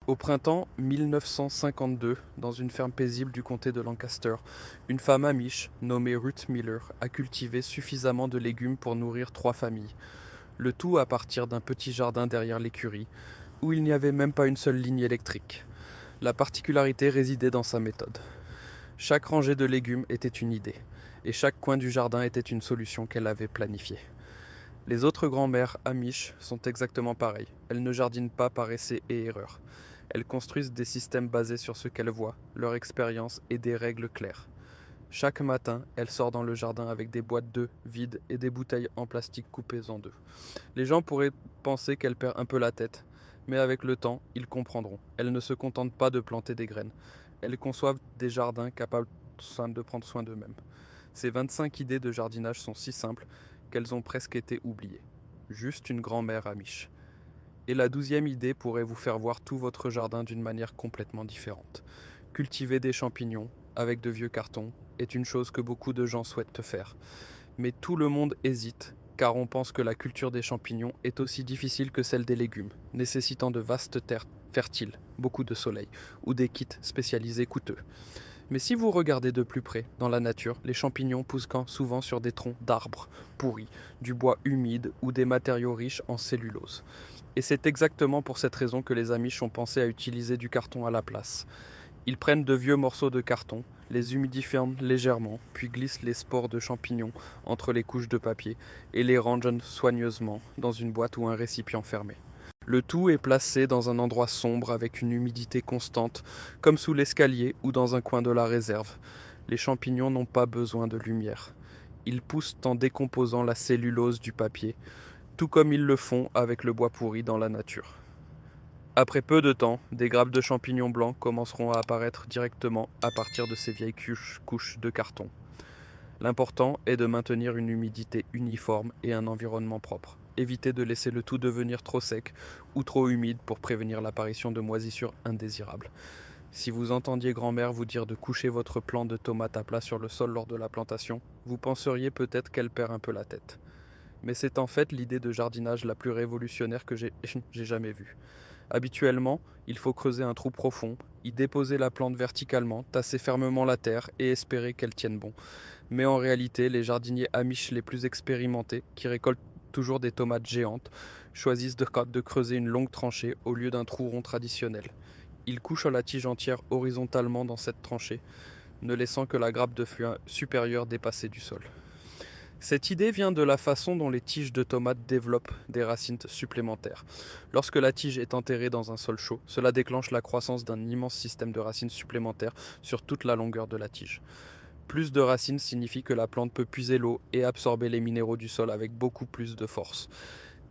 Au printemps 1952, dans une ferme paisible du comté de Lancaster, une femme amish, nommée Ruth Miller, a cultivé suffisamment de légumes pour nourrir 3 familles. Le tout à partir d'un petit jardin derrière l'écurie, où il n'y avait même pas une seule ligne électrique. La particularité résidait dans sa méthode. Chaque rangée de légumes était une idée, et chaque coin du jardin était une solution qu'elle avait planifiée. Les autres grand-mères amish sont exactement pareilles. Elles ne jardinent pas par essai et erreur. Elles construisent des systèmes basés sur ce qu'elles voient, leur expérience et des règles claires. Chaque matin, elle sort dans le jardin avec des boîtes d'œufs vides et des bouteilles en plastique coupées en deux. Les gens pourraient penser qu'elle perd un peu la tête, mais avec le temps, ils comprendront. Elle ne se contente pas de planter des graines. Elles conçoivent des jardins capables de prendre soin d'eux-mêmes. Ces 25 idées de jardinage sont si simples qu'elles ont presque été oubliées. Juste une grand-mère amiche. Et la 12e idée pourrait vous faire voir tout votre jardin d'une manière complètement différente. Cultiver des champignons avec de vieux cartons est une chose que beaucoup de gens souhaitent faire. Mais tout le monde hésite, car on pense que la culture des champignons est aussi difficile que celle des légumes, nécessitant de vastes terres fertiles, beaucoup de soleil, ou des kits spécialisés coûteux. Mais si vous regardez de plus près, dans la nature, les champignons poussent souvent sur des troncs d'arbres pourris, du bois humide ou des matériaux riches en cellulose. Et c'est exactement pour cette raison que les Amish ont pensé à utiliser du carton à la place. Ils prennent de vieux morceaux de carton, les humidifient légèrement, puis glissent les spores de champignons entre les couches de papier et les rangent soigneusement dans une boîte ou un récipient fermé. Le tout est placé dans un endroit sombre avec une humidité constante, comme sous l'escalier ou dans un coin de la réserve. Les champignons n'ont pas besoin de lumière. Ils poussent en décomposant la cellulose du papier, tout comme ils le font avec le bois pourri dans la nature. Après peu de temps, des grappes de champignons blancs commenceront à apparaître directement à partir de ces vieilles couches de carton. L'important est de maintenir une humidité uniforme et un environnement propre. Évitez de laisser le tout devenir trop sec ou trop humide pour prévenir l'apparition de moisissures indésirables. Si vous entendiez grand-mère vous dire de coucher votre plant de tomates à plat sur le sol lors de la plantation, vous penseriez peut-être qu'elle perd un peu la tête. Mais c'est en fait l'idée de jardinage la plus révolutionnaire que j'ai jamais vue. Habituellement, il faut creuser un trou profond, y déposer la plante verticalement, tasser fermement la terre et espérer qu'elle tienne bon. Mais en réalité, les jardiniers amish les plus expérimentés, qui récoltent toujours des tomates géantes, choisissent de creuser une longue tranchée au lieu d'un trou rond traditionnel. Ils couchent la tige entière horizontalement dans cette tranchée, ne laissant que la grappe de feuilles supérieure dépasser du sol. Cette idée vient de la façon dont les tiges de tomates développent des racines supplémentaires. Lorsque la tige est enterrée dans un sol chaud, cela déclenche la croissance d'un immense système de racines supplémentaires sur toute la longueur de la tige. Plus de racines signifie que la plante peut puiser l'eau et absorber les minéraux du sol avec beaucoup plus de force.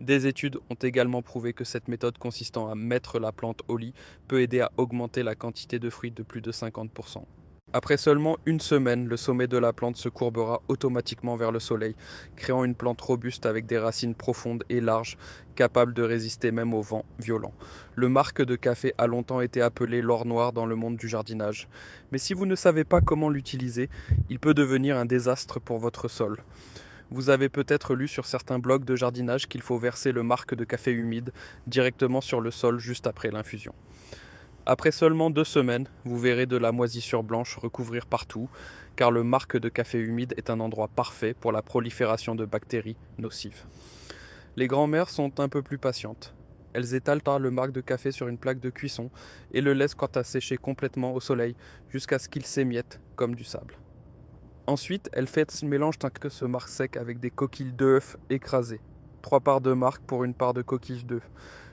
Des études ont également prouvé que cette méthode consistant à mettre la plante au lit peut aider à augmenter la quantité de fruits de plus de 50%. Après seulement une semaine, le sommet de la plante se courbera automatiquement vers le soleil, créant une plante robuste avec des racines profondes et larges, capable de résister même au vent violent. Le marc de café a longtemps été appelé l'or noir dans le monde du jardinage. Mais si vous ne savez pas comment l'utiliser, il peut devenir un désastre pour votre sol. Vous avez peut-être lu sur certains blogs de jardinage qu'il faut verser le marc de café humide directement sur le sol juste après l'infusion. Après seulement 2 semaines, vous verrez de la moisissure blanche recouvrir partout, car le marc de café humide est un endroit parfait pour la prolifération de bactéries nocives. Les grand-mères sont un peu plus patientes. Elles étalent le marc de café sur une plaque de cuisson et le laissent quant à sécher complètement au soleil jusqu'à ce qu'il s'émiette comme du sable. Ensuite, elles mélangent ce marc sec avec des coquilles d'œufs écrasées. 3 parts de marc pour une part de coquilles d'œufs,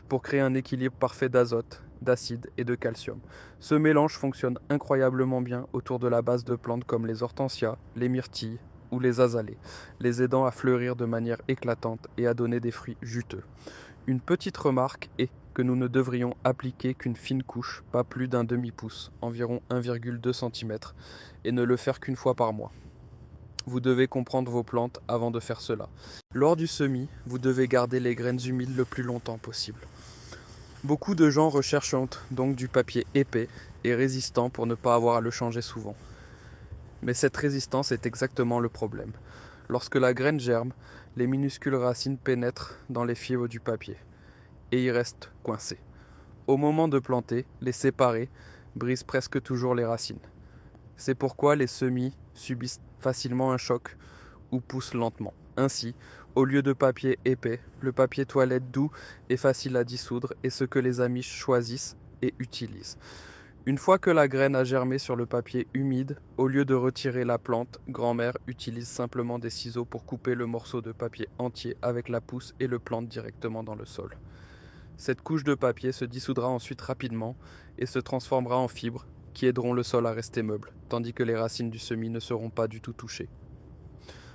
pour créer un équilibre parfait d'azote, d'acide et de calcium. Ce mélange fonctionne incroyablement bien autour de la base de plantes comme les hortensias, les myrtilles ou les azalées, les aidant à fleurir de manière éclatante et à donner des fruits juteux. Une petite remarque est que nous ne devrions appliquer qu'une fine couche, pas plus d'un demi-pouce, environ 1,2 cm, et ne le faire qu'une fois par mois. Vous devez comprendre vos plantes avant de faire cela. Lors du semis, vous devez garder les graines humides le plus longtemps possible. Beaucoup de gens recherchent donc du papier épais et résistant pour ne pas avoir à le changer souvent. Mais cette résistance est exactement le problème. Lorsque la graine germe, les minuscules racines pénètrent dans les fibres du papier et y restent coincées. Au moment de planter, les séparer brise presque toujours les racines. C'est pourquoi les semis subissent facilement un choc ou poussent lentement. Ainsi, au lieu de papier épais, le papier toilette doux et facile à dissoudre est ce que les amish choisissent et utilisent. Une fois que la graine a germé sur le papier humide, au lieu de retirer la plante, grand-mère utilise simplement des ciseaux pour couper le morceau de papier entier avec la pousse et le plante directement dans le sol. Cette couche de papier se dissoudra ensuite rapidement et se transformera en fibres qui aideront le sol à rester meuble, tandis que les racines du semis ne seront pas du tout touchées.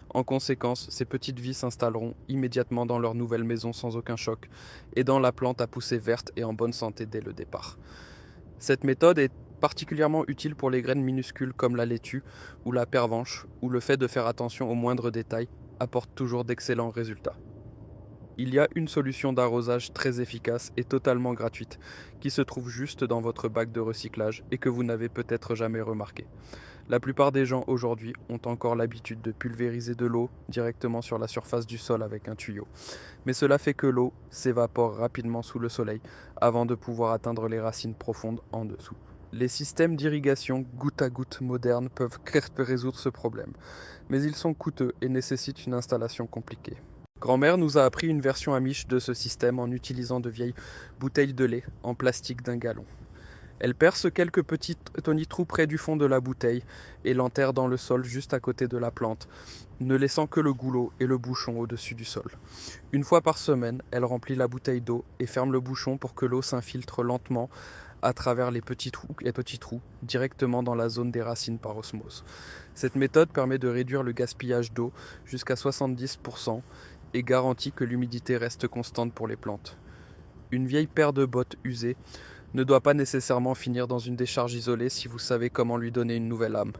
En conséquence, ces petites vies s'installeront immédiatement dans leur nouvelle maison sans aucun choc, aidant la plante à pousser verte et en bonne santé dès le départ. Cette méthode est particulièrement utile pour les graines minuscules comme la laitue ou la pervenche, où le fait de faire attention aux moindres détails apporte toujours d'excellents résultats. Il y a une solution d'arrosage très efficace et totalement gratuite qui se trouve juste dans votre bac de recyclage et que vous n'avez peut-être jamais remarqué. La plupart des gens aujourd'hui ont encore l'habitude de pulvériser de l'eau directement sur la surface du sol avec un tuyau. Mais cela fait que l'eau s'évapore rapidement sous le soleil avant de pouvoir atteindre les racines profondes en dessous. Les systèmes d'irrigation goutte à goutte modernes peuvent résoudre ce problème, mais ils sont coûteux et nécessitent une installation compliquée. Grand-mère nous a appris une version amish de ce système en utilisant de vieilles bouteilles de lait en plastique d'1 gallon. Elle perce quelques petits tonnitrous près du fond de la bouteille et l'enterre dans le sol juste à côté de la plante, ne laissant que le goulot et le bouchon au-dessus du sol. Une fois par semaine, elle remplit la bouteille d'eau et ferme le bouchon pour que l'eau s'infiltre lentement à travers les petits trous directement dans la zone des racines par osmose. Cette méthode permet de réduire le gaspillage d'eau jusqu'à 70% et garantit que l'humidité reste constante pour les plantes. Une vieille paire de bottes usées ne doit pas nécessairement finir dans une décharge isolée si vous savez comment lui donner une nouvelle âme.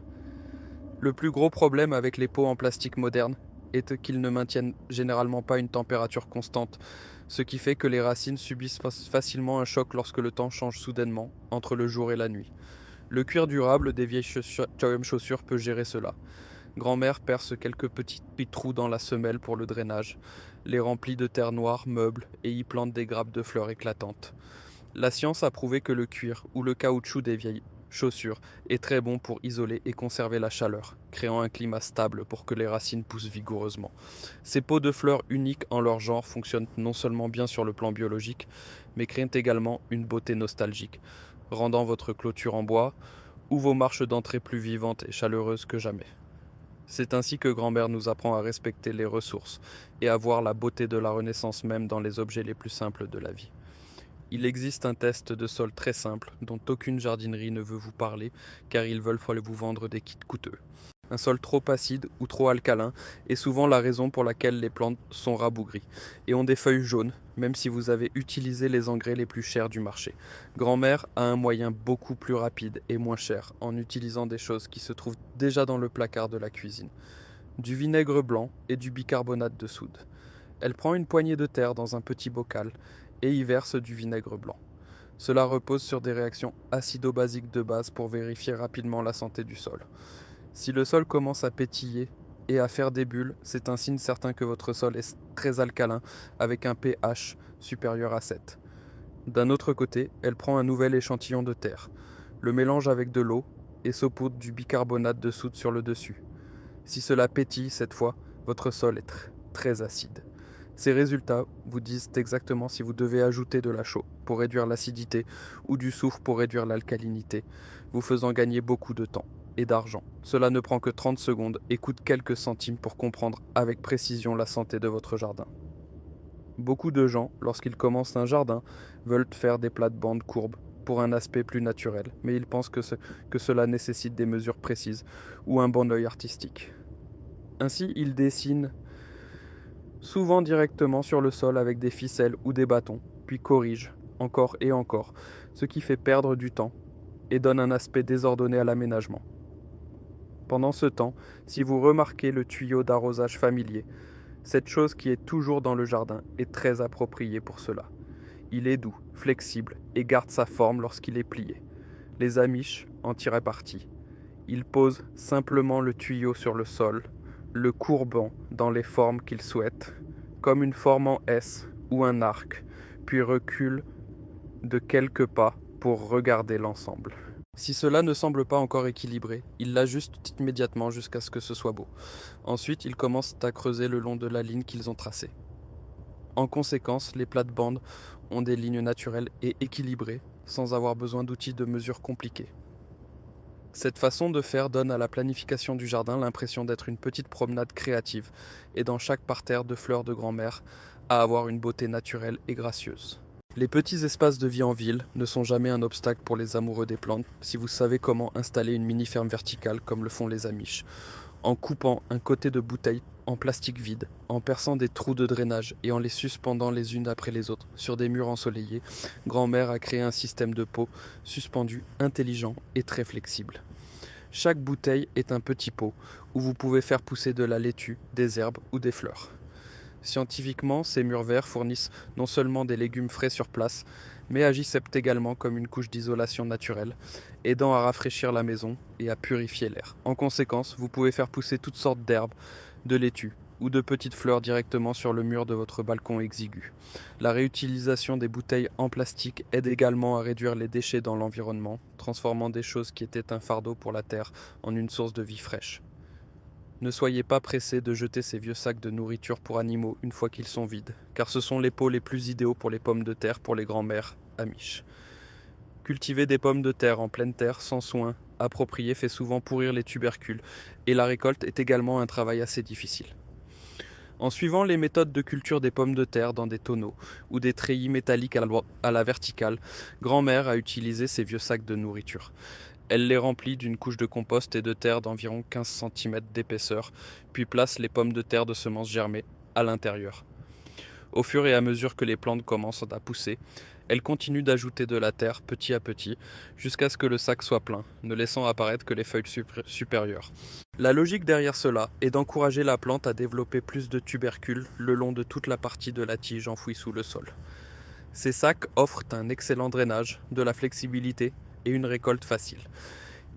Le plus gros problème avec les pots en plastique modernes est qu'ils ne maintiennent généralement pas une température constante, ce qui fait que les racines subissent facilement un choc lorsque le temps change soudainement entre le jour et la nuit. Le cuir durable des vieilles chaussures peut gérer cela. Grand-mère perce quelques petits trous dans la semelle pour le drainage, les remplit de terre noire meuble et y plante des grappes de fleurs éclatantes. La science a prouvé que le cuir ou le caoutchouc des vieilles chaussures est très bon pour isoler et conserver la chaleur, créant un climat stable pour que les racines poussent vigoureusement. Ces pots de fleurs uniques en leur genre fonctionnent non seulement bien sur le plan biologique, mais créent également une beauté nostalgique, rendant votre clôture en bois ou vos marches d'entrée plus vivantes et chaleureuses que jamais. C'est ainsi que grand-mère nous apprend à respecter les ressources et à voir la beauté de la renaissance même dans les objets les plus simples de la vie. Il existe un test de sol très simple dont aucune jardinerie ne veut vous parler car ils veulent vous vendre des kits coûteux. Un sol trop acide ou trop alcalin est souvent la raison pour laquelle les plantes sont rabougries et ont des feuilles jaunes, même si vous avez utilisé les engrais les plus chers du marché. Grand-mère a un moyen beaucoup plus rapide et moins cher en utilisant des choses qui se trouvent déjà dans le placard de la cuisine. Du vinaigre blanc et du bicarbonate de soude. Elle prend une poignée de terre dans un petit bocal et y verse du vinaigre blanc. Cela repose sur des réactions acido-basiques de base pour vérifier rapidement la santé du sol. Si le sol commence à pétiller et à faire des bulles, c'est un signe certain que votre sol est très alcalin avec un pH supérieur à 7. D'un autre côté, elle prend un nouvel échantillon de terre, le mélange avec de l'eau et saupoudre du bicarbonate de soude sur le dessus. Si cela pétille cette fois, votre sol est très acide. Ces résultats vous disent exactement si vous devez ajouter de la chaux pour réduire l'acidité ou du soufre pour réduire l'alcalinité, vous faisant gagner beaucoup de temps et d'argent. Cela ne prend que 30 secondes et coûte quelques centimes pour comprendre avec précision la santé de votre jardin. Beaucoup de gens, lorsqu'ils commencent un jardin, veulent faire des plates-bandes courbes pour un aspect plus naturel, mais ils pensent que cela nécessite des mesures précises ou un bon œil artistique. Ainsi, ils dessinent souvent directement sur le sol avec des ficelles ou des bâtons, puis corrigent encore et encore, ce qui fait perdre du temps et donne un aspect désordonné à l'aménagement. Pendant ce temps, si vous remarquez le tuyau d'arrosage familier, cette chose qui est toujours dans le jardin est très appropriée pour cela. Il est doux, flexible et garde sa forme lorsqu'il est plié. Les Amish en tiraient parti. Ils posent simplement le tuyau sur le sol, le courbant dans les formes qu'ils souhaitent, comme une forme en S ou un arc, puis reculent de quelques pas pour regarder l'ensemble. Si cela ne semble pas encore équilibré, ils l'ajustent immédiatement jusqu'à ce que ce soit beau. Ensuite, ils commencent à creuser le long de la ligne qu'ils ont tracée. En conséquence, les plates-bandes ont des lignes naturelles et équilibrées, sans avoir besoin d'outils de mesure compliqués. Cette façon de faire donne à la planification du jardin l'impression d'être une petite promenade créative, et dans chaque parterre de fleurs de grand-mère, à avoir une beauté naturelle et gracieuse. Les petits espaces de vie en ville ne sont jamais un obstacle pour les amoureux des plantes si vous savez comment installer une mini-ferme verticale comme le font les Amish. En coupant un côté de bouteille en plastique vide, en perçant des trous de drainage et en les suspendant les unes après les autres sur des murs ensoleillés, grand-mère a créé un système de pots suspendu, intelligent et très flexible. Chaque bouteille est un petit pot où vous pouvez faire pousser de la laitue, des herbes ou des fleurs. Scientifiquement, ces murs verts fournissent non seulement des légumes frais sur place, mais agissent également comme une couche d'isolation naturelle, aidant à rafraîchir la maison et à purifier l'air. En conséquence, vous pouvez faire pousser toutes sortes d'herbes, de laitue ou de petites fleurs directement sur le mur de votre balcon exigu. La réutilisation des bouteilles en plastique aide également à réduire les déchets dans l'environnement, transformant des choses qui étaient un fardeau pour la terre en une source de vie fraîche. Ne soyez pas pressés de jeter ces vieux sacs de nourriture pour animaux une fois qu'ils sont vides, car ce sont les pots les plus idéaux pour les pommes de terre pour les grands-mères amish. Cultiver des pommes de terre en pleine terre sans soin approprié fait souvent pourrir les tubercules, et la récolte est également un travail assez difficile. En suivant les méthodes de culture des pommes de terre dans des tonneaux ou des treillis métalliques à la verticale, grand-mère a utilisé ces vieux sacs de nourriture. Elle les remplit d'une couche de compost et de terre d'environ 15 cm d'épaisseur, puis place les pommes de terre de semences germées à l'intérieur. Au fur et à mesure que les plantes commencent à pousser, elle continue d'ajouter de la terre petit à petit jusqu'à ce que le sac soit plein, ne laissant apparaître que les feuilles supérieures. La logique derrière cela est d'encourager la plante à développer plus de tubercules le long de toute la partie de la tige enfouie sous le sol. Ces sacs offrent un excellent drainage, de la flexibilité et une récolte facile.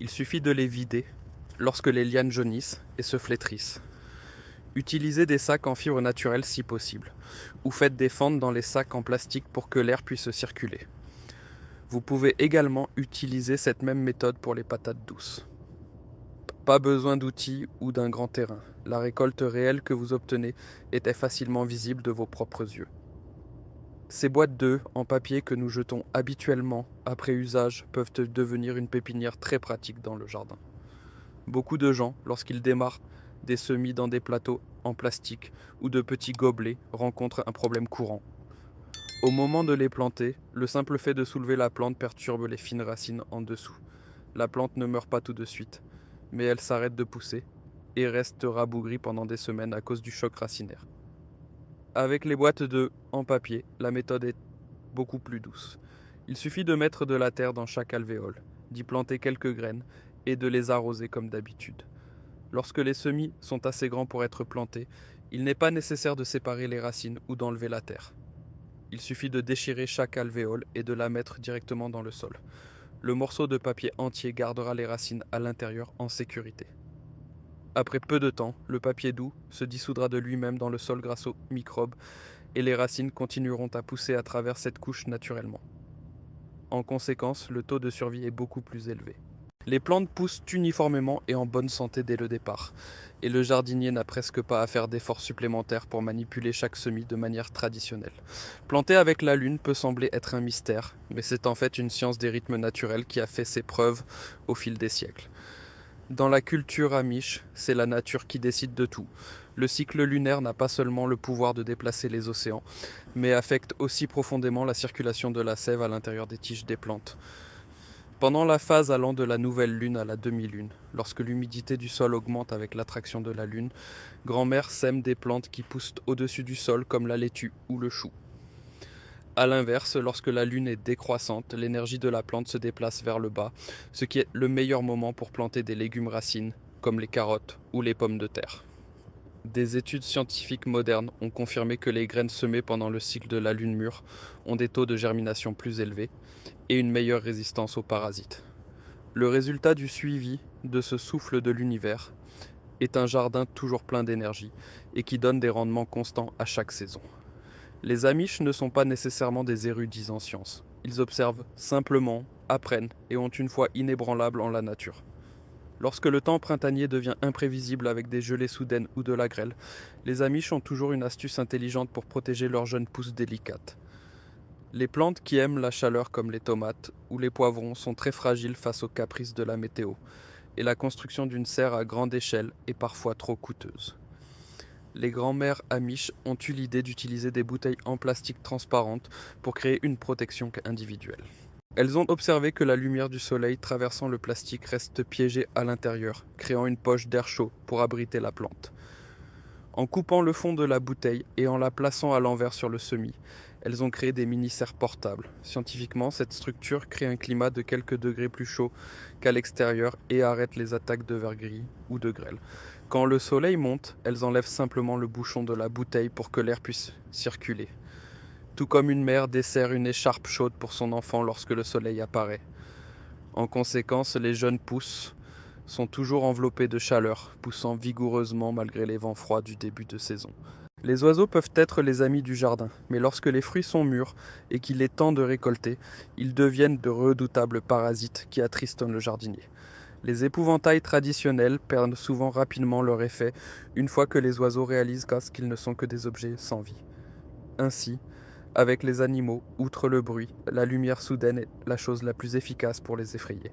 Il suffit de les vider lorsque les lianes jaunissent et se flétrissent. Utilisez des sacs en fibre naturelle si possible, ou faites des fentes dans les sacs en plastique pour que l'air puisse circuler. Vous pouvez également utiliser cette même méthode pour les patates douces. Pas besoin d'outils ou d'un grand terrain. La récolte réelle que vous obtenez était facilement visible de vos propres yeux. Ces boîtes d'œufs en papier que nous jetons habituellement après usage peuvent devenir une pépinière très pratique dans le jardin. Beaucoup de gens, lorsqu'ils démarrent des semis dans des plateaux en plastique ou de petits gobelets, rencontrent un problème courant. Au moment de les planter, le simple fait de soulever la plante perturbe les fines racines en dessous. La plante ne meurt pas tout de suite, mais elle s'arrête de pousser et reste rabougrie pendant des semaines à cause du choc racinaire. Avec les boîtes d'œufs en papier, la méthode est beaucoup plus douce. Il suffit de mettre de la terre dans chaque alvéole, d'y planter quelques graines et de les arroser comme d'habitude. Lorsque les semis sont assez grands pour être plantés, il n'est pas nécessaire de séparer les racines ou d'enlever la terre. Il suffit de déchirer chaque alvéole et de la mettre directement dans le sol. Le morceau de papier entier gardera les racines à l'intérieur en sécurité. Après peu de temps, le papier doux se dissoudra de lui-même dans le sol grâce aux microbes et les racines continueront à pousser à travers cette couche naturellement. En conséquence, le taux de survie est beaucoup plus élevé. Les plantes poussent uniformément et en bonne santé dès le départ, et le jardinier n'a presque pas à faire d'efforts supplémentaires pour manipuler chaque semis de manière traditionnelle. Planter avec la lune peut sembler être un mystère, mais c'est en fait une science des rythmes naturels qui a fait ses preuves au fil des siècles. Dans la culture amish, c'est la nature qui décide de tout. Le cycle lunaire n'a pas seulement le pouvoir de déplacer les océans, mais affecte aussi profondément la circulation de la sève à l'intérieur des tiges des plantes. Pendant la phase allant de la nouvelle lune à la demi-lune, lorsque l'humidité du sol augmente avec l'attraction de la lune, grand-mère sème des plantes qui poussent au-dessus du sol comme la laitue ou le chou. A l'inverse, lorsque la lune est décroissante, l'énergie de la plante se déplace vers le bas, ce qui est le meilleur moment pour planter des légumes racines, comme les carottes ou les pommes de terre. Des études scientifiques modernes ont confirmé que les graines semées pendant le cycle de la lune mûre ont des taux de germination plus élevés et une meilleure résistance aux parasites. Le résultat du suivi de ce souffle de l'univers est un jardin toujours plein d'énergie et qui donne des rendements constants à chaque saison. Les Amish ne sont pas nécessairement des érudits en sciences. Ils observent simplement, apprennent et ont une foi inébranlable en la nature. Lorsque le temps printanier devient imprévisible avec des gelées soudaines ou de la grêle, les Amish ont toujours une astuce intelligente pour protéger leurs jeunes pousses délicates. Les plantes qui aiment la chaleur comme les tomates ou les poivrons sont très fragiles face aux caprices de la météo, et la construction d'une serre à grande échelle est parfois trop coûteuse. Les grands-mères Amish ont eu l'idée d'utiliser des bouteilles en plastique transparentes pour créer une protection individuelle. Elles ont observé que la lumière du soleil traversant le plastique reste piégée à l'intérieur, créant une poche d'air chaud pour abriter la plante. En coupant le fond de la bouteille et en la plaçant à l'envers sur le semis, elles ont créé des mini-serres portables. Scientifiquement, cette structure crée un climat de quelques degrés plus chaud qu'à l'extérieur et arrête les attaques de vergris ou de grêle. Quand le soleil monte, elles enlèvent simplement le bouchon de la bouteille pour que l'air puisse circuler. Tout comme une mère dessert une écharpe chaude pour son enfant lorsque le soleil apparaît. En conséquence, les jeunes pousses sont toujours enveloppées de chaleur, poussant vigoureusement malgré les vents froids du début de saison. Les oiseaux peuvent être les amis du jardin, mais lorsque les fruits sont mûrs et qu'il est temps de récolter, ils deviennent de redoutables parasites qui attristent le jardinier. Les épouvantails traditionnels perdent souvent rapidement leur effet une fois que les oiseaux réalisent qu'ils ne sont que des objets sans vie. Ainsi, avec les animaux, outre le bruit, la lumière soudaine est la chose la plus efficace pour les effrayer.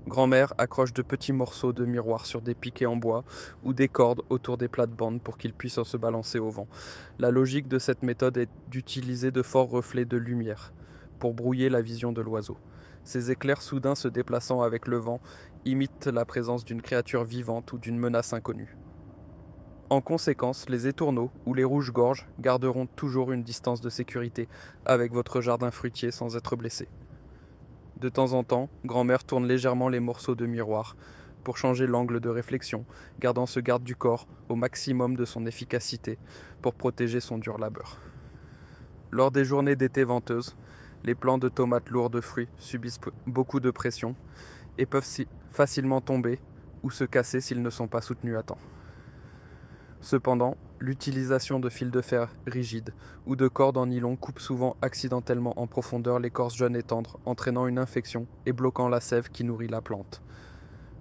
Grand-mère accroche de petits morceaux de miroir sur des piquets en bois ou des cordes autour des plates-bandes pour qu'ils puissent se balancer au vent. La logique de cette méthode est d'utiliser de forts reflets de lumière pour brouiller la vision de l'oiseau. Ces éclairs soudains se déplaçant avec le vent imitent la présence d'une créature vivante ou d'une menace inconnue. En conséquence, les étourneaux ou les rouges-gorges garderont toujours une distance de sécurité avec votre jardin fruitier sans être blessés. De temps en temps, grand-mère tourne légèrement les morceaux de miroir pour changer l'angle de réflexion, gardant ce garde du corps au maximum de son efficacité pour protéger son dur labeur. Lors des journées d'été venteuses, les plants de tomates lourds de fruits subissent beaucoup de pression et peuvent facilement tomber ou se casser s'ils ne sont pas soutenus à temps. Cependant, l'utilisation de fils de fer rigides ou de cordes en nylon coupe souvent accidentellement en profondeur l'écorce jeune et tendre, entraînant une infection et bloquant la sève qui nourrit la plante.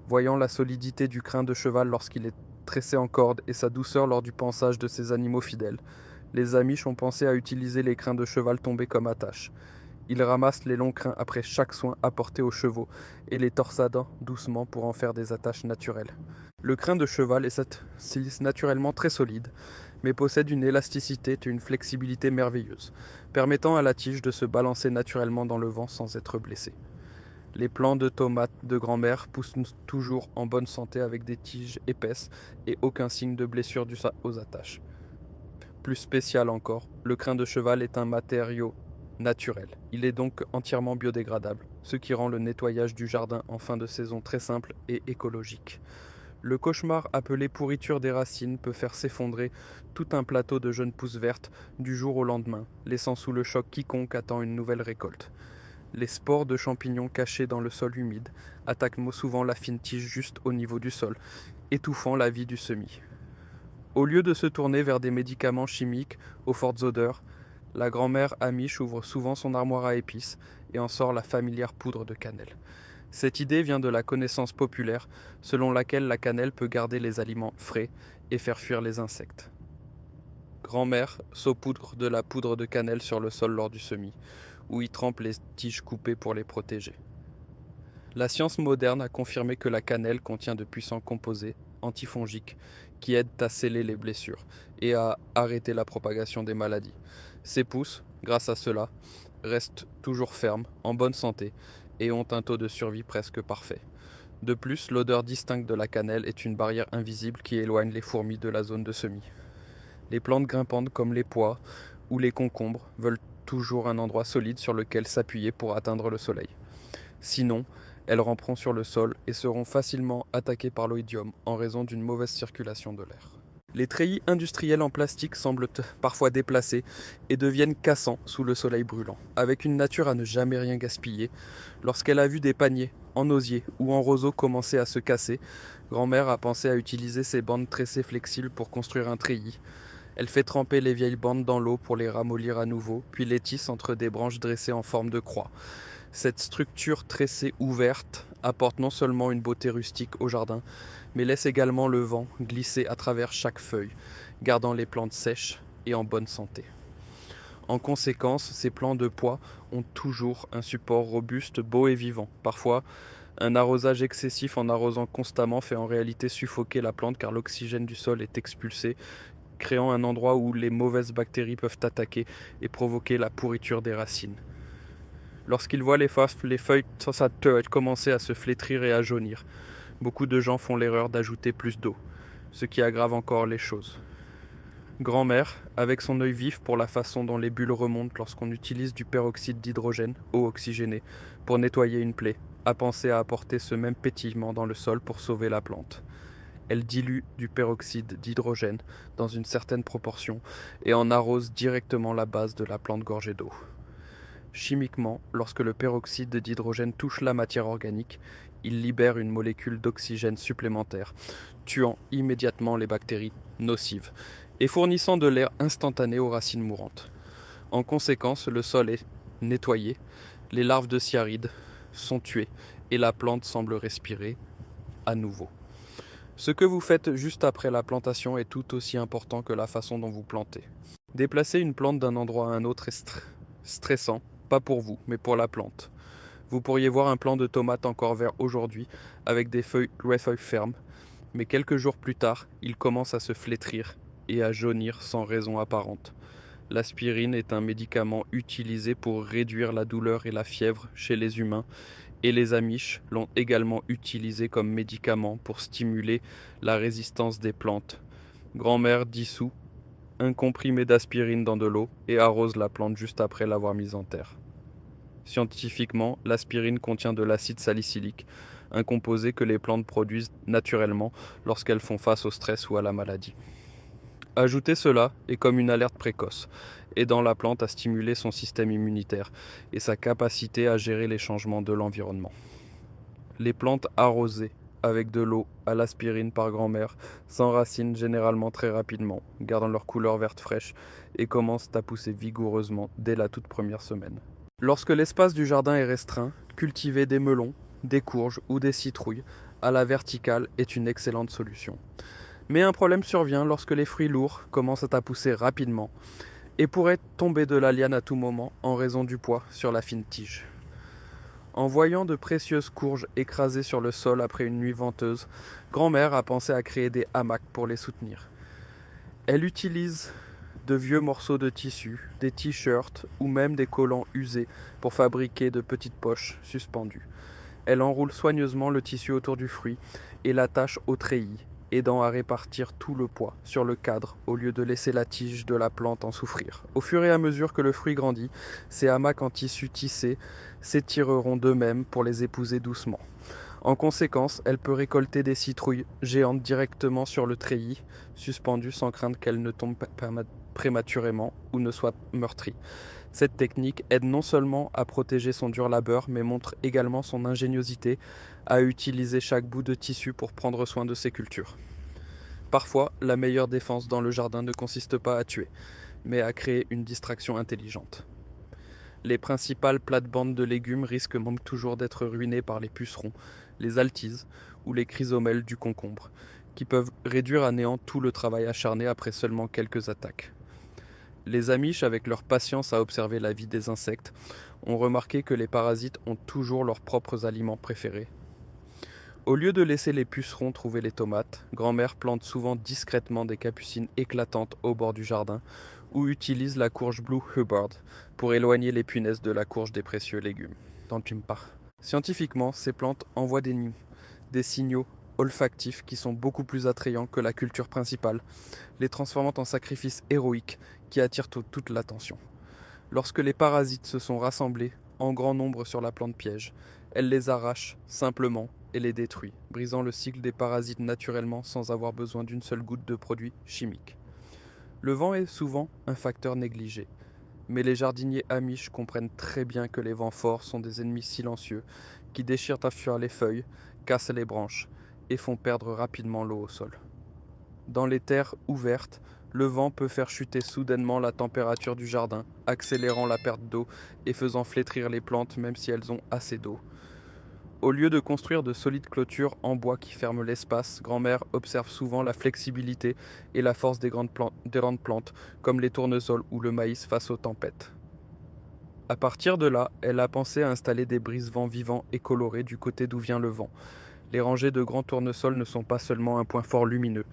Voyant la solidité du crin de cheval lorsqu'il est tressé en corde et sa douceur lors du pansage de ces animaux fidèles, les Amish ont pensé à utiliser les crins de cheval tombés comme attache. Ils ramassent les longs crins après chaque soin apporté aux chevaux et les torsadent doucement pour en faire des attaches naturelles. Le crin de cheval est naturellement très solide, mais possède une élasticité et une flexibilité merveilleuses, permettant à la tige de se balancer naturellement dans le vent sans être blessée. Les plants de tomates de grand-mère poussent toujours en bonne santé avec des tiges épaisses et aucun signe de blessure due aux attaches. Plus spécial encore, le crin de cheval est un matériau naturel. Il est donc entièrement biodégradable, ce qui rend le nettoyage du jardin en fin de saison très simple et écologique. Le cauchemar appelé pourriture des racines peut faire s'effondrer tout un plateau de jeunes pousses vertes du jour au lendemain, laissant sous le choc quiconque attend une nouvelle récolte. Les spores de champignons cachés dans le sol humide attaquent souvent la fine tige juste au niveau du sol, étouffant la vie du semis. Au lieu de se tourner vers des médicaments chimiques aux fortes odeurs, la grand-mère Amish ouvre souvent son armoire à épices et en sort la familière poudre de cannelle. Cette idée vient de la connaissance populaire selon laquelle la cannelle peut garder les aliments frais et faire fuir les insectes. Grand-mère saupoudre de la poudre de cannelle sur le sol lors du semis, où y trempe les tiges coupées pour les protéger. La science moderne a confirmé que la cannelle contient de puissants composés antifongiques qui aident à sceller les blessures et à arrêter la propagation des maladies. Ces pousses, grâce à cela, restent toujours fermes, en bonne santé et ont un taux de survie presque parfait. De plus, l'odeur distincte de la cannelle est une barrière invisible qui éloigne les fourmis de la zone de semis. Les plantes grimpantes comme les pois ou les concombres veulent toujours un endroit solide sur lequel s'appuyer pour atteindre le soleil. Sinon, elles ramperont sur le sol et seront facilement attaquées par l'oïdium en raison d'une mauvaise circulation de l'air. Les treillis industriels en plastique semblent parfois déplacés et deviennent cassants sous le soleil brûlant. Avec une nature à ne jamais rien gaspiller, lorsqu'elle a vu des paniers en osier ou en roseau commencer à se casser, grand-mère a pensé à utiliser ces bandes tressées flexibles pour construire un treillis. Elle fait tremper les vieilles bandes dans l'eau pour les ramollir à nouveau, puis les tisse entre des branches dressées en forme de croix. Cette structure tressée ouverte apporte non seulement une beauté rustique au jardin, mais laisse également le vent glisser à travers chaque feuille, gardant les plantes sèches et en bonne santé. En conséquence, ces plants de pois ont toujours un support robuste, beau et vivant. Parfois, un arrosage excessif en arrosant constamment fait en réalité suffoquer la plante car l'oxygène du sol est expulsé, créant un endroit où les mauvaises bactéries peuvent attaquer et provoquer la pourriture des racines. Lorsqu'ils voient les feuilles commencer à se flétrir et à jaunir, beaucoup de gens font l'erreur d'ajouter plus d'eau, ce qui aggrave encore les choses. Grand-mère, avec son œil vif pour la façon dont les bulles remontent lorsqu'on utilise du peroxyde d'hydrogène, eau oxygénée, pour nettoyer une plaie, a pensé à apporter ce même pétillement dans le sol pour sauver la plante. Elle dilue du peroxyde d'hydrogène dans une certaine proportion et en arrose directement la base de la plante gorgée d'eau. Chimiquement, lorsque le peroxyde d'hydrogène touche la matière organique, il libère une molécule d'oxygène supplémentaire, tuant immédiatement les bactéries nocives et fournissant de l'air instantané aux racines mourantes. En conséquence, le sol est nettoyé, les larves de cyarides sont tuées et la plante semble respirer à nouveau. Ce que vous faites juste après la plantation est tout aussi important que la façon dont vous plantez. Déplacer une plante d'un endroit à un autre est stressant, pas pour vous, mais pour la plante. Vous pourriez voir un plant de tomates encore vert aujourd'hui, avec des feuilles fermes, mais quelques jours plus tard, il commence à se flétrir et à jaunir sans raison apparente. L'aspirine est un médicament utilisé pour réduire la douleur et la fièvre chez les humains, et les Amish l'ont également utilisé comme médicament pour stimuler la résistance des plantes. Grand-mère dissout un comprimé d'aspirine dans de l'eau et arrose la plante juste après l'avoir mise en terre. Scientifiquement, l'aspirine contient de l'acide salicylique, un composé que les plantes produisent naturellement lorsqu'elles font face au stress ou à la maladie. Ajouter cela est comme une alerte précoce, aidant la plante à stimuler son système immunitaire et sa capacité à gérer les changements de l'environnement. Les plantes arrosées avec de l'eau à l'aspirine par grand-mère s'enracinent généralement très rapidement, gardant leur couleur verte fraîche et commencent à pousser vigoureusement dès la toute première semaine. Lorsque l'espace du jardin est restreint, cultiver des melons, des courges ou des citrouilles à la verticale est une excellente solution. Mais un problème survient lorsque les fruits lourds commencent à pousser rapidement et pourraient tomber de la liane à tout moment en raison du poids sur la fine tige. En voyant de précieuses courges écrasées sur le sol après une nuit venteuse, grand-mère a pensé à créer des hamacs pour les soutenir. Elle utilise de vieux morceaux de tissu, des t-shirts ou même des collants usés pour fabriquer de petites poches suspendues. Elle enroule soigneusement le tissu autour du fruit et l'attache au treillis, aidant à répartir tout le poids sur le cadre au lieu de laisser la tige de la plante en souffrir. Au fur et à mesure que le fruit grandit, ces hamacs en tissu tissé s'étireront d'eux-mêmes pour les épouser doucement. En conséquence, elle peut récolter des citrouilles géantes directement sur le treillis, suspendues sans craindre qu'elles ne tombent prématurément ou ne soient meurtries. Cette technique aide non seulement à protéger son dur labeur, mais montre également son ingéniosité à utiliser chaque bout de tissu pour prendre soin de ses cultures. Parfois, la meilleure défense dans le jardin ne consiste pas à tuer, mais à créer une distraction intelligente. Les principales plates-bandes de légumes risquent même toujours d'être ruinées par les pucerons, les altises ou les chrysomèles du concombre, qui peuvent réduire à néant tout le travail acharné après seulement quelques attaques. Les Amish, avec leur patience à observer la vie des insectes, ont remarqué que les parasites ont toujours leurs propres aliments préférés. Au lieu de laisser les pucerons trouver les tomates, grand-mère plante souvent discrètement des capucines éclatantes au bord du jardin ou utilise la courge Blue Hubbard pour éloigner les punaises de la courge des précieux légumes. Scientifiquement, ces plantes envoient des signaux olfactifs qui sont beaucoup plus attrayants que la culture principale, les transformant en sacrifices héroïques qui attirent toute l'attention. Lorsque les parasites se sont rassemblés en grand nombre sur la plante piège, elle les arrache simplement et les détruit, brisant le cycle des parasites naturellement sans avoir besoin d'une seule goutte de produit chimique. Le vent est souvent un facteur négligé, mais les jardiniers amish comprennent très bien que les vents forts sont des ennemis silencieux qui déchirent à fuir les feuilles, cassent les branches et font perdre rapidement l'eau au sol. Dans les terres ouvertes, le vent peut faire chuter soudainement la température du jardin, accélérant la perte d'eau et faisant flétrir les plantes même si elles ont assez d'eau. Au lieu de construire de solides clôtures en bois qui ferment l'espace, grand-mère observe souvent la flexibilité et la force des grandes plantes, comme les tournesols ou le maïs face aux tempêtes. À partir de là, elle a pensé à installer des brise-vents vivants et colorés du côté d'où vient le vent. Les rangées de grands tournesols ne sont pas seulement un point fort lumineux,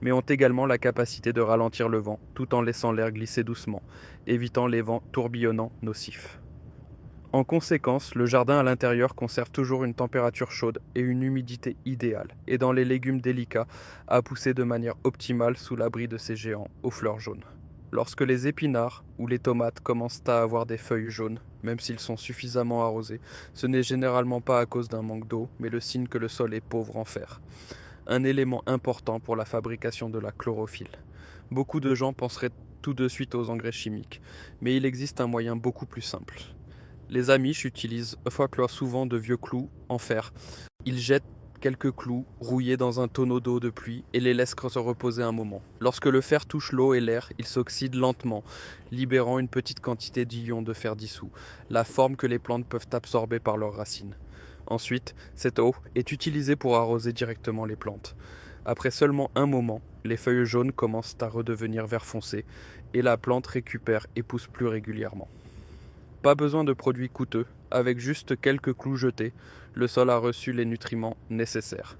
mais ont également la capacité de ralentir le vent, tout en laissant l'air glisser doucement, évitant les vents tourbillonnants nocifs. En conséquence, le jardin à l'intérieur conserve toujours une température chaude et une humidité idéale, aidant les légumes délicats à pousser de manière optimale sous l'abri de ces géants aux fleurs jaunes. Lorsque les épinards ou les tomates commencent à avoir des feuilles jaunes, même s'ils sont suffisamment arrosés, ce n'est généralement pas à cause d'un manque d'eau, mais le signe que le sol est pauvre en fer. Un élément important pour la fabrication de la chlorophylle. Beaucoup de gens penseraient tout de suite aux engrais chimiques, mais il existe un moyen beaucoup plus simple. Les Amish utilisent souvent de vieux clous en fer. Ils jettent quelques clous rouillés dans un tonneau d'eau de pluie et les laissent se reposer un moment. Lorsque le fer touche l'eau et l'air, il s'oxyde lentement, libérant une petite quantité d'ions de fer dissous, la forme que les plantes peuvent absorber par leurs racines. Ensuite, cette eau est utilisée pour arroser directement les plantes. Après seulement un moment, les feuilles jaunes commencent à redevenir vert foncé et la plante récupère et pousse plus régulièrement. Pas besoin de produits coûteux, avec juste quelques clous jetés, le sol a reçu les nutriments nécessaires.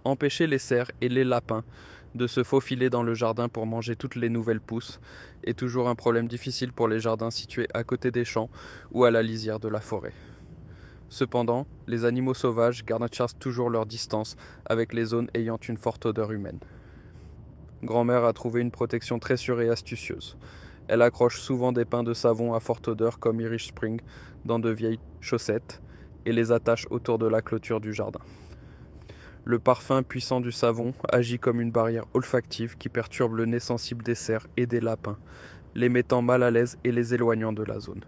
Empêcher les cerfs et les lapins de se faufiler dans le jardin pour manger toutes les nouvelles pousses est toujours un problème difficile pour les jardins situés à côté des champs ou à la lisière de la forêt. Cependant, les animaux sauvages gardent toujours leur distance avec les zones ayant une forte odeur humaine. Grand-mère a trouvé une protection très sûre et astucieuse. Elle accroche souvent des pains de savon à forte odeur comme Irish Spring dans de vieilles chaussettes et les attache autour de la clôture du jardin. Le parfum puissant du savon agit comme une barrière olfactive qui perturbe le nez sensible des cerfs et des lapins, les mettant mal à l'aise et les éloignant de la zone.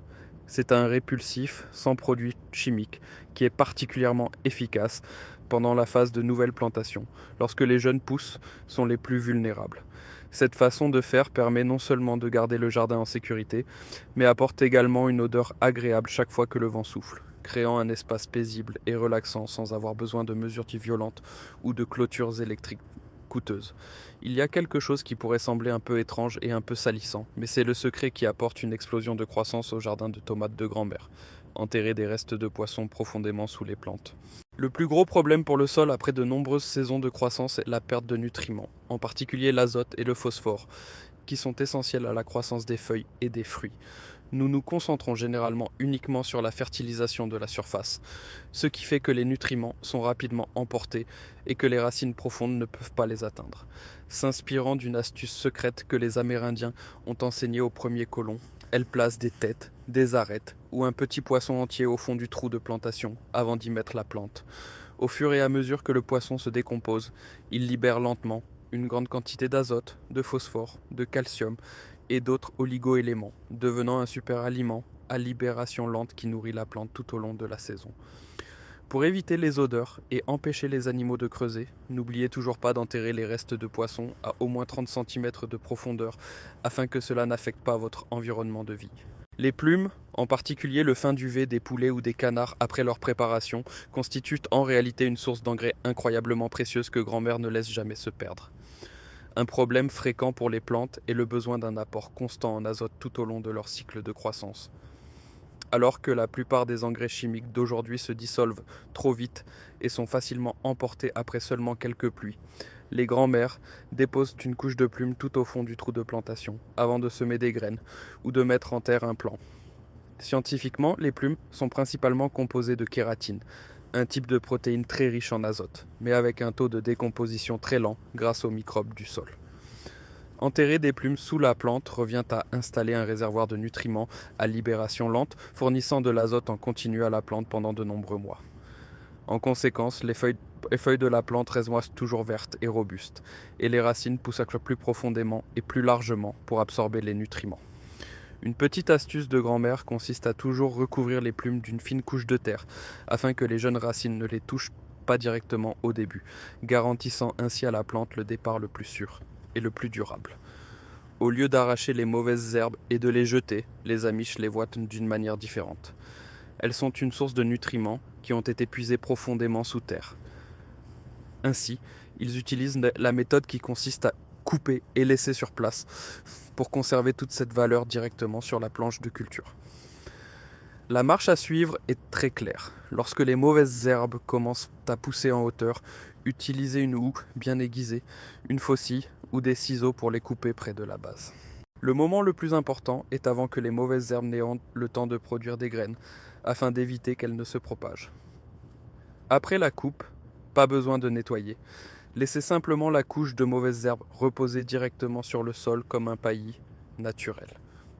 C'est un répulsif sans produits chimiques qui est particulièrement efficace pendant la phase de nouvelle plantation, lorsque les jeunes pousses sont les plus vulnérables. Cette façon de faire permet non seulement de garder le jardin en sécurité, mais apporte également une odeur agréable chaque fois que le vent souffle, créant un espace paisible et relaxant sans avoir besoin de mesures violentes ou de clôtures électriques coûteuses. Il y a quelque chose qui pourrait sembler un peu étrange et un peu salissant, mais c'est le secret qui apporte une explosion de croissance au jardin de tomates de grand-mère, enterrer des restes de poissons profondément sous les plantes. Le plus gros problème pour le sol après de nombreuses saisons de croissance est la perte de nutriments, en particulier l'azote et le phosphore, qui sont essentiels à la croissance des feuilles et des fruits. Nous nous concentrons généralement uniquement sur la fertilisation de la surface, ce qui fait que les nutriments sont rapidement emportés et que les racines profondes ne peuvent pas les atteindre. S'inspirant d'une astuce secrète que les Amérindiens ont enseignée aux premiers colons, elle place des têtes, des arêtes ou un petit poisson entier au fond du trou de plantation avant d'y mettre la plante. Au fur et à mesure que le poisson se décompose, il libère lentement une grande quantité d'azote, de phosphore, de calcium et d'autres oligo-éléments, devenant un super aliment à libération lente qui nourrit la plante tout au long de la saison. Pour éviter les odeurs et empêcher les animaux de creuser, n'oubliez toujours pas d'enterrer les restes de poissons à au moins 30 cm de profondeur afin que cela n'affecte pas votre environnement de vie. Les plumes, en particulier le fin duvet des poulets ou des canards après leur préparation, constituent en réalité une source d'engrais incroyablement précieuse que grand-mère ne laisse jamais se perdre. Un problème fréquent pour les plantes est le besoin d'un apport constant en azote tout au long de leur cycle de croissance. Alors que la plupart des engrais chimiques d'aujourd'hui se dissolvent trop vite et sont facilement emportés après seulement quelques pluies, les grands-mères déposent une couche de plumes tout au fond du trou de plantation avant de semer des graines ou de mettre en terre un plant. Scientifiquement, les plumes sont principalement composées de kératine, un type de protéine très riche en azote, mais avec un taux de décomposition très lent grâce aux microbes du sol. Enterrer des plumes sous la plante revient à installer un réservoir de nutriments à libération lente, fournissant de l'azote en continu à la plante pendant de nombreux mois. En conséquence, les feuilles de la plante restent toujours vertes et robustes, et les racines poussent plus profondément et plus largement pour absorber les nutriments. Une petite astuce de grand-mère consiste à toujours recouvrir les plumes d'une fine couche de terre, afin que les jeunes racines ne les touchent pas directement au début, garantissant ainsi à la plante le départ le plus sûr et le plus durable. Au lieu d'arracher les mauvaises herbes et de les jeter, les Amish les voient d'une manière différente. Elles sont une source de nutriments qui ont été puisés profondément sous terre. Ainsi, ils utilisent la méthode qui consiste à couper et laisser sur place pour conserver toute cette valeur directement sur la planche de culture. La marche à suivre est très claire. Lorsque les mauvaises herbes commencent à pousser en hauteur, utilisez une houe bien aiguisée, une faucille ou des ciseaux pour les couper près de la base. Le moment le plus important est avant que les mauvaises herbes n'aient le temps de produire des graines, afin d'éviter qu'elles ne se propagent. Après la coupe, pas besoin de nettoyer. Laissez simplement la couche de mauvaises herbes reposer directement sur le sol comme un paillis naturel.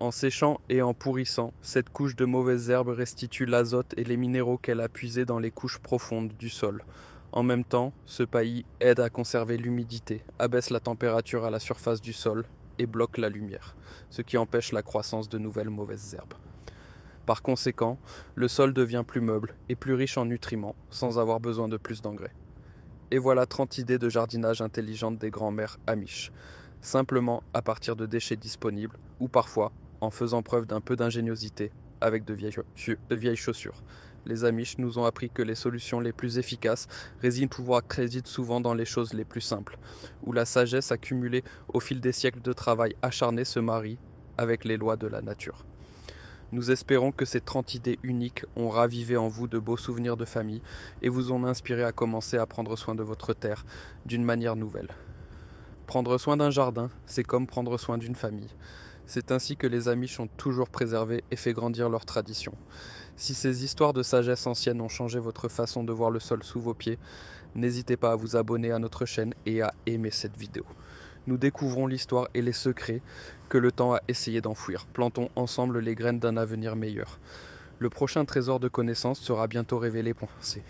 En séchant et en pourrissant, cette couche de mauvaises herbes restitue l'azote et les minéraux qu'elle a puisés dans les couches profondes du sol. En même temps, ce paillis aide à conserver l'humidité, abaisse la température à la surface du sol et bloque la lumière, ce qui empêche la croissance de nouvelles mauvaises herbes. Par conséquent, le sol devient plus meuble et plus riche en nutriments, sans avoir besoin de plus d'engrais. Et voilà 30 idées de jardinage intelligentes des grands-mères Amish, simplement à partir de déchets disponibles, ou parfois en faisant preuve d'un peu d'ingéniosité avec de vieilles chaussures. Les Amish nous ont appris que les solutions les plus efficaces résident souvent dans les choses les plus simples, où la sagesse accumulée au fil des siècles de travail acharné se marie avec les lois de la nature. Nous espérons que ces 30 idées uniques ont ravivé en vous de beaux souvenirs de famille et vous ont inspiré à commencer à prendre soin de votre terre d'une manière nouvelle. Prendre soin d'un jardin, c'est comme prendre soin d'une famille. C'est ainsi que les Amish ont toujours préservé et fait grandir leurs traditions. Si ces histoires de sagesse ancienne ont changé votre façon de voir le sol sous vos pieds, n'hésitez pas à vous abonner à notre chaîne et à aimer cette vidéo. Nous découvrons l'histoire et les secrets que le temps a essayé d'enfouir. Plantons ensemble les graines d'un avenir meilleur. Le prochain trésor de connaissances sera bientôt révélé. Pensez.